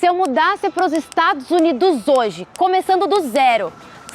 Se eu mudasse para os Estados Unidos hoje, começando do zero,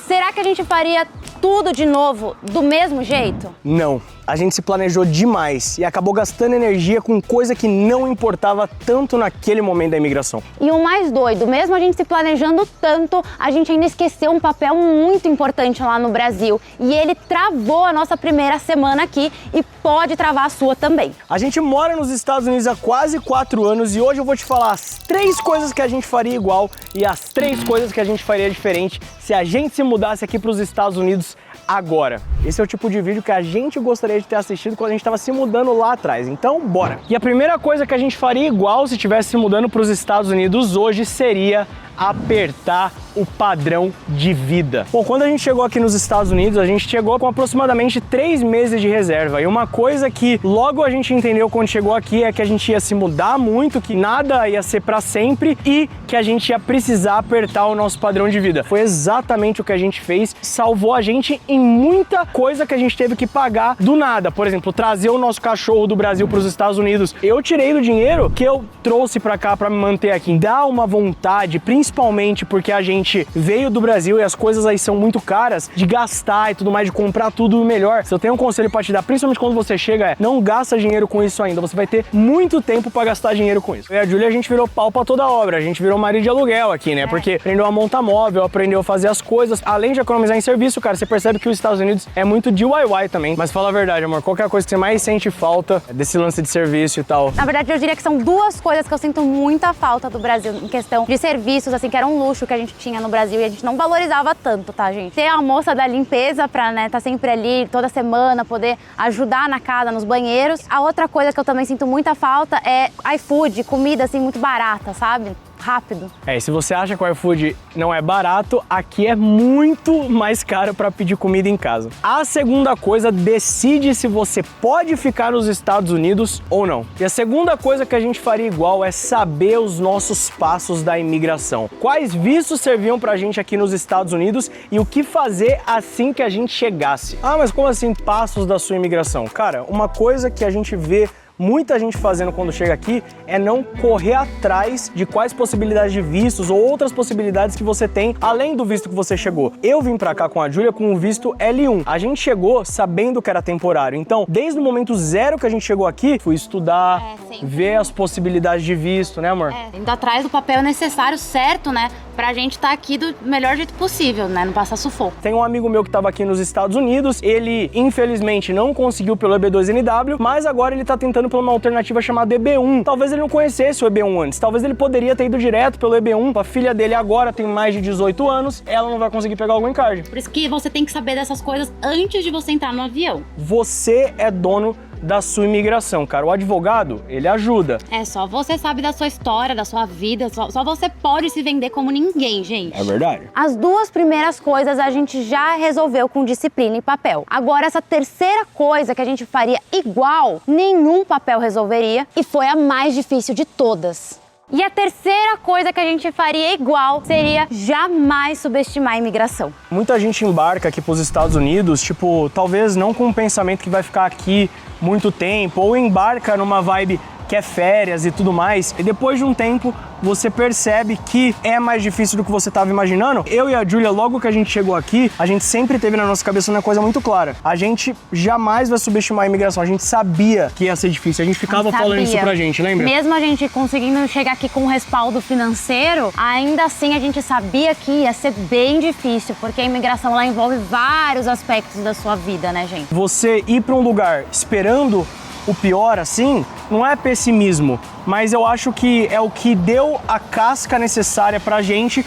será que a gente faria tudo de novo, do mesmo jeito? Não. A gente se planejou demais e acabou gastando energia com coisa que não importava tanto naquele momento da imigração. E o mais doido, mesmo a gente se planejando tanto, a gente ainda esqueceu um papel muito importante lá no Brasil. E ele travou a nossa primeira semana aqui e pode travar a sua também. A gente mora nos Estados Unidos há quase 4 anos e hoje eu vou te falar as 3 coisas que a gente faria igual e as 3 coisas que a gente faria diferente se a gente se mudasse aqui para os Estados Unidos agora. Esse é o tipo de vídeo que a gente gostaria de ter assistido quando a gente estava se mudando lá atrás. Então, bora! E a primeira coisa que a gente faria igual se estivesse se mudando para os Estados Unidos hoje seria apertar o padrão de vida. Bom, quando a gente chegou aqui nos Estados Unidos, a gente chegou com aproximadamente 3 meses de reserva. E uma coisa que logo a gente entendeu quando chegou aqui é que a gente ia se mudar muito, que nada ia ser para sempre e que a gente ia precisar apertar o nosso padrão de vida. Foi exatamente o que a gente fez, salvou a gente em muita coisa que a gente teve que pagar do nada. Por exemplo, trazer o nosso cachorro do Brasil para os Estados Unidos. Eu tirei do dinheiro que eu trouxe para cá para me manter aqui. Dá uma vontade, principalmente porque a gente veio do Brasil e as coisas aí são muito caras, de gastar e tudo mais, de comprar tudo melhor. Se eu tenho um conselho para te dar, principalmente quando você chega, não gasta dinheiro com isso ainda. Você vai ter muito tempo para gastar dinheiro com isso. Eu e a Júlia, a gente virou pau para toda obra. A gente virou marido de aluguel aqui, né? Porque aprendeu a montar móvel, aprendeu a fazer as coisas. Além de economizar em serviço, cara, você percebe que os Estados Unidos é muito DIY também. Mas fala a verdade, amor, qual que é a coisa que você mais sente falta desse lance de serviço e tal? Na verdade, eu diria que são 2 coisas que eu sinto muita falta do Brasil em questão de serviços, assim, que era um luxo que a gente tinha no Brasil e a gente não valorizava tanto, tá, gente? Ter a moça da limpeza pra, né, tá sempre ali toda semana, poder ajudar na casa, nos banheiros. A outra coisa que eu também sinto muita falta é iFood, comida, assim, muito barata, sabe? Rápido. E se você acha que o iFood não é barato, aqui é muito mais caro para pedir comida em casa. A segunda coisa, decide se você pode ficar nos Estados Unidos ou não. E a segunda coisa que a gente faria igual é saber os nossos passos da imigração. Quais vistos serviam pra gente aqui nos Estados Unidos e o que fazer assim que a gente chegasse. Ah, mas como assim passos da sua imigração? Cara, uma coisa que a gente vê muita gente fazendo quando chega aqui é não correr atrás de quais possibilidades de vistos ou outras possibilidades que você tem além do visto que você chegou. Eu vim pra cá com a Júlia com o visto L1. A gente chegou sabendo que era temporário. Então, desde o momento zero que a gente chegou aqui, fui estudar, ver as possibilidades de visto, né, amor? Indo atrás do papel necessário certo, né? Pra gente estar aqui do melhor jeito possível, né? Não passar sufoco. Tem um amigo meu que tava aqui nos Estados Unidos, ele infelizmente não conseguiu pelo EB2NW, mas agora ele tá tentando por uma alternativa chamada EB1. Talvez ele não conhecesse o EB1 antes, talvez ele poderia ter ido direto pelo EB1. A filha dele agora tem mais de 18 anos, ela não vai conseguir pegar o green card. Por isso que você tem que saber dessas coisas antes de você entrar no avião. Você é dono da sua imigração, cara. O advogado, ele ajuda. Só você sabe da sua história, da sua vida, só você pode se vender como ninguém, gente. É verdade. As 2 primeiras coisas a gente já resolveu com disciplina e papel. Agora, essa terceira coisa que a gente faria igual, nenhum papel resolveria e foi a mais difícil de todas. E a terceira coisa que a gente faria igual seria jamais subestimar a imigração. Muita gente embarca aqui para os Estados Unidos, tipo, talvez não com o pensamento que vai ficar aqui muito tempo, ou embarca numa vibe que é férias e tudo mais, e depois de um tempo você percebe que é mais difícil do que você estava imaginando. Eu e a Júlia, logo que a gente chegou aqui, a gente sempre teve na nossa cabeça uma coisa muito clara. A gente jamais vai subestimar a imigração. A gente sabia que ia ser difícil. A gente ficava falando isso pra gente, lembra? Mesmo a gente conseguindo chegar aqui com um respaldo financeiro, ainda assim a gente sabia que ia ser bem difícil, porque a imigração ela envolve vários aspectos da sua vida, né, gente? Você ir para um lugar esperando o pior, assim, não é pessimismo, mas eu acho que é o que deu a casca necessária pra gente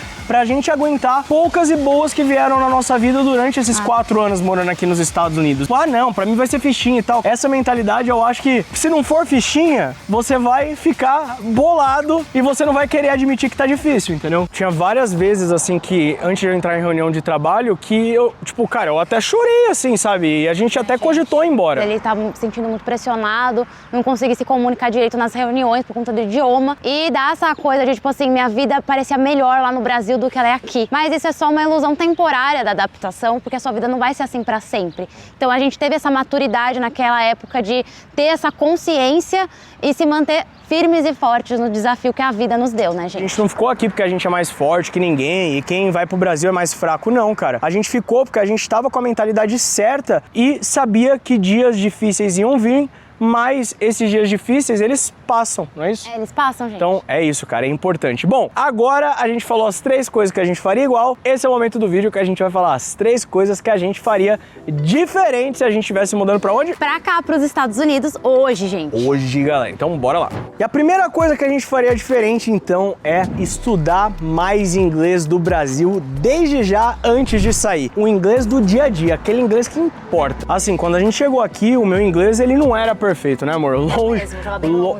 aguentar poucas e boas que vieram na nossa vida durante esses 4 anos morando aqui nos Estados Unidos. Ah, não, pra mim vai ser fichinha e tal. Essa mentalidade, eu acho que se não for fichinha, você vai ficar bolado e você não vai querer admitir que tá difícil, entendeu? Tinha várias vezes, assim, que antes de eu entrar em reunião de trabalho, que eu, tipo, cara, eu até chorei, assim, sabe? E a gente até cogitou ir embora. Ele tava se sentindo muito pressionado, não conseguia se comunicar direito nas reuniões por conta do idioma. E dá essa coisa de, tipo assim, minha vida parecia melhor lá no Brasil do que ela é aqui. Mas isso é só uma ilusão temporária da adaptação, porque a sua vida não vai ser assim pra sempre. Então a gente teve essa maturidade naquela época de ter essa consciência e se manter firmes e fortes no desafio que a vida nos deu, né, A gente? gente não ficou aqui porque a gente é mais forte que ninguém e quem vai pro Brasil é mais fraco, não, cara. A gente ficou porque a gente tava com a mentalidade certa e sabia que dias difíceis iam vir, mas esses dias difíceis, eles passam, não é isso? Eles passam, gente. Então é isso, cara, é importante. Bom, agora a gente falou as 3 coisas que a gente faria igual. Esse é o momento do vídeo que a gente vai falar as 3 coisas que a gente faria diferente se a gente estivesse mudando pra onde? Pra cá, pros Estados Unidos, hoje, gente. Hoje, galera. Então bora lá. E a primeira coisa que a gente faria diferente, então, é estudar mais inglês do Brasil desde já, antes de sair. O inglês do dia a dia, aquele inglês que importa. Assim, quando a gente chegou aqui, o meu inglês, ele não era perfeito, né, amor?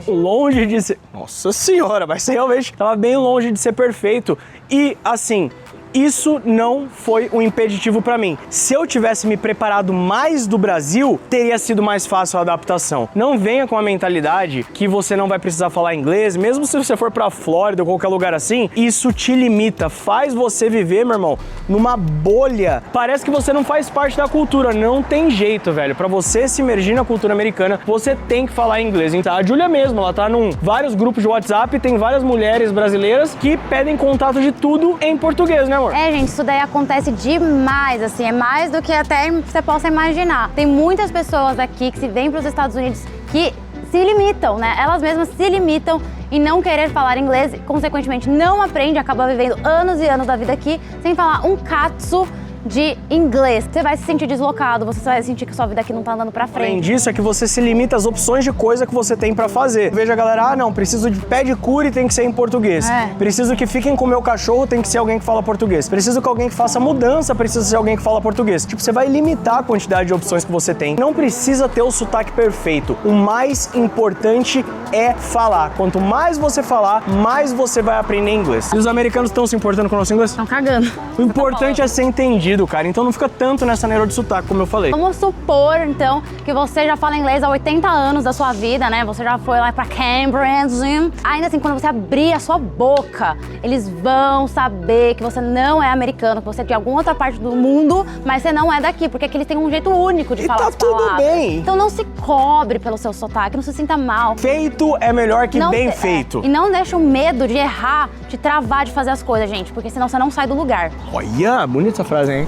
Longe de ser... Nossa senhora, mas realmente tava bem longe de ser perfeito. E, assim, isso não foi um impeditivo pra mim. Se eu tivesse me preparado mais do Brasil, teria sido mais fácil a adaptação. Não venha com a mentalidade que você não vai precisar falar inglês, mesmo se você for pra Flórida ou qualquer lugar assim, isso te limita, faz você viver, meu irmão, numa bolha. Parece que você não faz parte da cultura, não tem jeito, velho. Pra você se imergir na cultura americana, você tem que falar inglês. Então, a Júlia mesmo, ela tá num vários grupos de WhatsApp, tem várias mulheres brasileiras que pedem contato de tudo em português, né, amor? É, gente, isso daí acontece demais, assim, é mais do que até você possa imaginar. Tem muitas pessoas aqui que se vêm para os Estados Unidos que se limitam, né? Elas mesmas se limitam em não querer falar inglês, e, consequentemente não aprende, acaba vivendo anos e anos da vida aqui sem falar um catso de inglês. Você vai se sentir deslocado, você vai sentir que sua vida aqui não tá andando pra frente. Além disso, é que você se limita às opções de coisa que você tem pra fazer. Veja a galera, ah não, preciso de pedicure, tem que ser em português. Preciso que fiquem com o meu cachorro, tem que ser alguém que fala português. Preciso que alguém que faça mudança, precisa ser alguém que fala português. Tipo, você vai limitar a quantidade de opções que você tem. Não precisa ter o sotaque perfeito. O mais importante é falar. Quanto mais você falar, mais você vai aprender inglês. E os americanos estão se importando com o nosso inglês? Estão cagando. O importante é ser entendido, cara. Então não fica tanto nessa neura de sotaque, como eu falei. Vamos supor, então, que você já fala inglês há 80 anos da sua vida, né? Você já foi lá pra Cambridge. Ainda assim, quando você abrir a sua boca, eles vão saber que você não é americano, que você é de alguma outra parte do mundo, mas você não é daqui, porque aqui eles têm um jeito único de falar as palavras. Tudo bem. Então não se cobre pelo seu sotaque, não se sinta mal. Feito é melhor que bem feito. E não deixa o medo de errar, de travar de fazer as coisas, gente, porque senão você não sai do lugar. Olha, bonita essa frase, hein?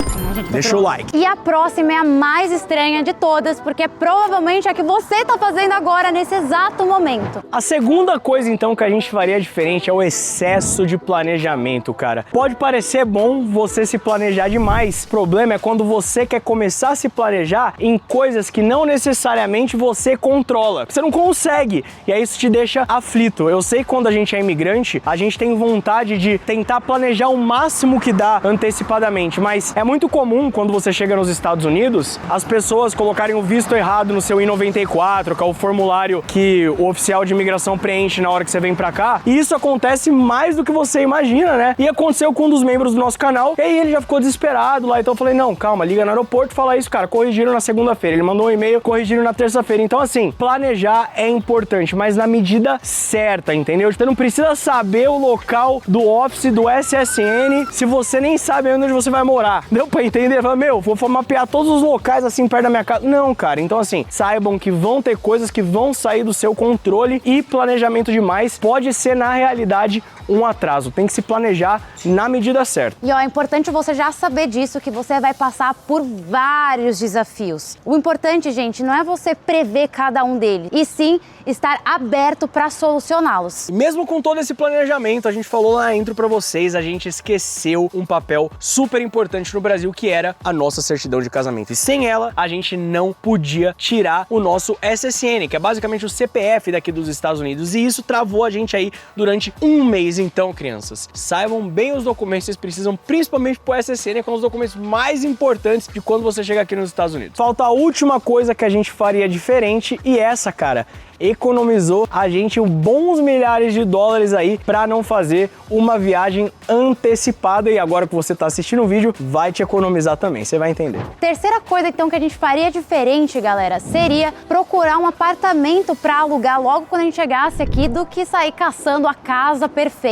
Deixa o like. E a próxima é a mais estranha de todas, porque provavelmente é a que você tá fazendo agora, nesse exato momento. A segunda coisa, então, que a gente faria diferente é o excesso de planejamento, cara. Pode parecer bom você se planejar demais. O problema é quando você quer começar a se planejar em coisas que não necessariamente você controla. Você não consegue. E aí isso te deixa aflito. Eu sei que quando a gente é imigrante, a gente tem vontade de tentar planejar o máximo que dá antecipadamente, mas é muito comum quando você chega nos Estados Unidos, as pessoas colocarem o visto errado no seu I-94, que é o formulário que o oficial de imigração preenche na hora que você vem pra cá, e isso acontece mais do que você imagina, né? E aconteceu com um dos membros do nosso canal, e aí ele já ficou desesperado lá, então eu falei, não, calma, liga no aeroporto e fala isso, cara, corrigiram na segunda-feira, ele mandou um e-mail, corrigiram na terça-feira, então assim, planejar é importante, mas na medida certa, entendeu? Você não precisa saber o local do office do SSN se você nem sabe onde você vai morar. Deu pra entender? Fala, meu, vou mapear todos os locais assim perto da minha casa. Não, cara. Então assim, saibam que vão ter coisas que vão sair do seu controle e planejamento demais pode ser na realidade um atraso. Tem que se planejar na medida certa. E ó, é importante você já saber disso, que você vai passar por vários desafios. O importante, gente, não é você prever cada um deles, e sim estar aberto para solucioná-los. E mesmo com todo esse planejamento, a gente falou na intro pra vocês, a gente esqueceu um papel super importante no Brasil, que era a nossa certidão de casamento. E sem ela, a gente não podia tirar o nosso SSN, que é basicamente o CPF daqui dos Estados Unidos. E isso travou a gente aí durante um mês. Então, crianças, saibam bem os documentos que vocês precisam, principalmente pro SSN, que são os documentos mais importantes de quando você chega aqui nos Estados Unidos. Falta a última coisa que a gente faria diferente, e essa, cara, economizou a gente bons milhares de dólares aí para não fazer uma viagem antecipada, e agora que você tá assistindo o vídeo, vai te economizar também, você vai entender. Terceira coisa, então, que a gente faria diferente, galera, seria procurar um apartamento para alugar logo quando a gente chegasse aqui, do que sair caçando a casa perfeita.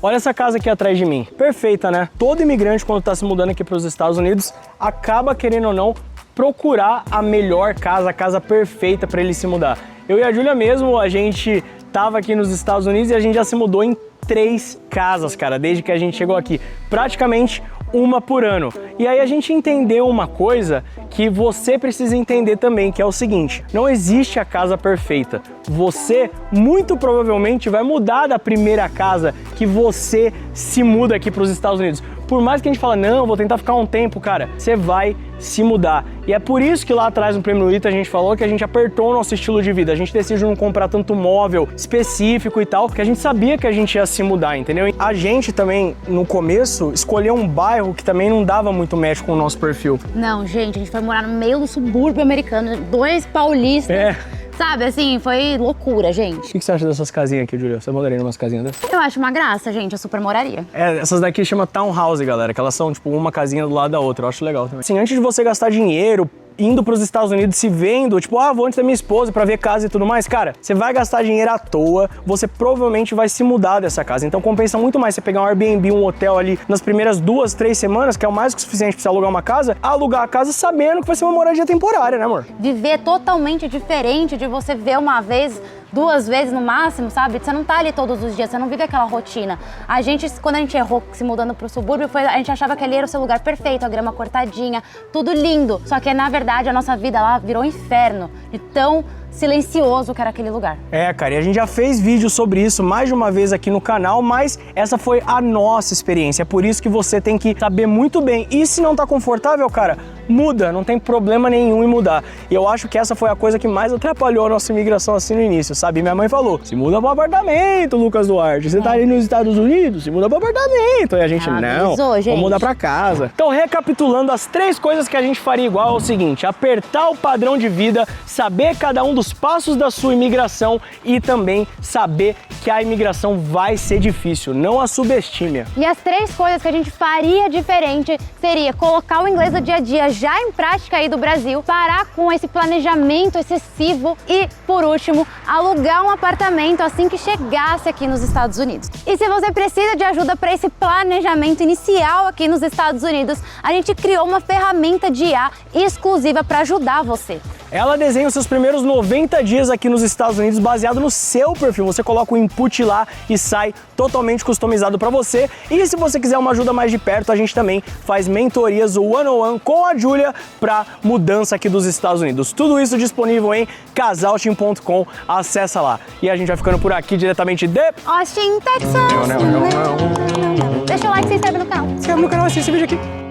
Olha essa casa aqui atrás de mim, perfeita, né? Todo imigrante, quando tá se mudando aqui para os Estados Unidos, acaba, querendo ou não, procurar a melhor casa, a casa perfeita para ele se mudar. Eu e a Júlia mesmo, a gente tava aqui nos Estados Unidos e a gente já se mudou em 3 casas, cara, desde que a gente chegou aqui. Praticamente uma por ano. E aí a gente entendeu uma coisa que você precisa entender também, que é o seguinte: não existe a casa perfeita. Você muito provavelmente vai mudar da primeira casa que você se muda aqui para os Estados Unidos. Por mais que a gente fala, não, vou tentar ficar um tempo, cara, você vai se mudar. E é por isso que lá atrás no Prêmio Lolita a gente falou que a gente apertou o nosso estilo de vida. A gente decidiu não comprar tanto móvel específico e tal, porque a gente sabia que a gente ia se mudar, entendeu? A gente também, no começo, escolheu um bairro que também não dava muito match com o nosso perfil. Não, gente, a gente foi morar no meio do subúrbio americano, 2 paulistas. É. Sabe, assim, foi loucura, gente. O que você acha dessas casinhas aqui, Julia? Você moraria em umas casinhas dessas? Eu acho uma graça, gente, eu super moraria. É, essas daqui chama townhouse, galera, que elas são, tipo, uma casinha do lado da outra. Eu acho legal também. Assim, antes de você gastar dinheiro indo pros Estados Unidos, se vendo, tipo, vou antes da minha esposa pra ver casa e tudo mais, cara, você vai gastar dinheiro à toa, você provavelmente vai se mudar dessa casa. Então compensa muito mais você pegar um Airbnb, um hotel ali nas primeiras 2, 3 semanas, que é o mais que o suficiente pra você alugar uma casa, alugar a casa sabendo que vai ser uma moradia temporária, né, amor? Viver totalmente diferente de você ver uma vez, 2 vezes no máximo, sabe? Você não tá ali todos os dias, você não vive aquela rotina. A gente, quando a gente errou se mudando pro subúrbio, a gente achava que ali era o seu lugar perfeito, a grama cortadinha, tudo lindo. Só que, na verdade, a nossa vida lá virou um inferno de tão silencioso que era aquele lugar. É, cara, e a gente já fez vídeo sobre isso mais de uma vez aqui no canal, mas essa foi a nossa experiência. É por isso que você tem que saber muito bem. E se não tá confortável, cara, muda, não tem problema nenhum em mudar. E eu acho que essa foi a coisa que mais atrapalhou a nossa imigração assim no início, sabe? Minha mãe falou, se muda pro apartamento, Lucas Duarte. Você tá ali nos Estados Unidos, se muda pro apartamento. E a gente, não, vamos mudar pra casa. Então, recapitulando, as 3 coisas que a gente faria igual é o seguinte: apertar o padrão de vida, saber cada um dos passos da sua imigração e também saber que a imigração vai ser difícil, não a subestime. E as 3 coisas que a gente faria diferente seria colocar o inglês do dia a dia já em prática aí do Brasil, parar com esse planejamento excessivo e, por último, alugar um apartamento assim que chegasse aqui nos Estados Unidos. E se você precisa de ajuda para esse planejamento inicial aqui nos Estados Unidos, a gente criou uma ferramenta de IA exclusiva para ajudar você. Ela desenha os seus primeiros 90 dias aqui nos Estados Unidos baseado no seu perfil. Você coloca o input lá e sai totalmente customizado para você. E se você quiser uma ajuda mais de perto, a gente também faz mentorias one-on-one com a Júlia para mudança aqui dos Estados Unidos. Tudo isso disponível em casalteam.com. Acessa lá. E a gente vai ficando por aqui diretamente de Austin, Texas. Deixa o like e se inscreve no canal. Se inscreve no canal e assiste esse vídeo aqui.